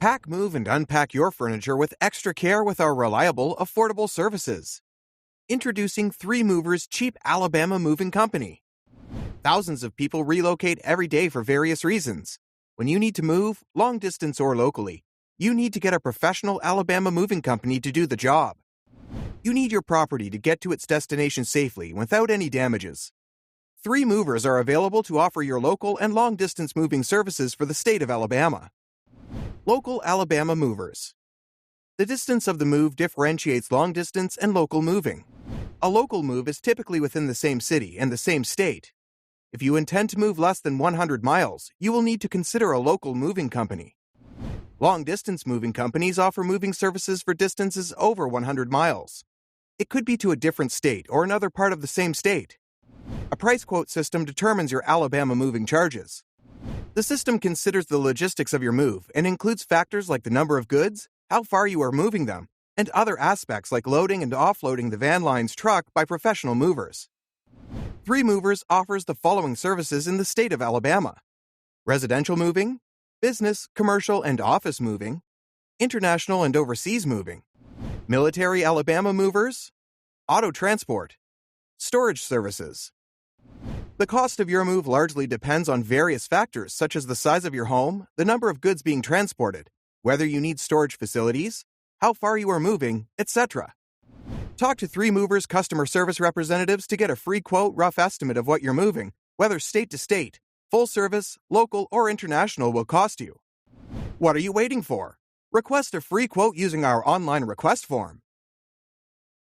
Pack, move, and unpack your furniture with extra care with our reliable, affordable services. Introducing 3 Movers Cheap Alabama Moving Company. Thousands of people relocate every day for various reasons. When you need to move, long distance or locally, you need to get a professional Alabama moving company to do the job. You need your property to get to its destination safely without any damages. 3 Movers are available to offer your local and long-distance moving services for the state of Alabama. Local Alabama Movers. The distance of the move differentiates long-distance and local moving. A local move is typically within the same city and the same state. If you intend to move less than 100 miles, you will need to consider a local moving company. Long-distance moving companies offer moving services for distances over 100 miles. It could be to a different state or another part of the same state. A price quote system determines your Alabama moving charges. The system considers the logistics of your move and includes factors like the number of goods, how far you are moving them, and other aspects like loading and offloading the van line's truck by professional movers. 3 Movers offers the following services in the state of Alabama: residential moving, business, commercial, and office moving, international and overseas moving, military Alabama movers, auto transport, storage services. The cost of your move largely depends on various factors such as the size of your home, the number of goods being transported, whether you need storage facilities, how far you are moving, etc. Talk to 3 Movers customer service representatives to get a free quote rough estimate of what you're moving, whether state to state, full service, local, or international will cost you. What are you waiting for? Request a free quote using our online request form.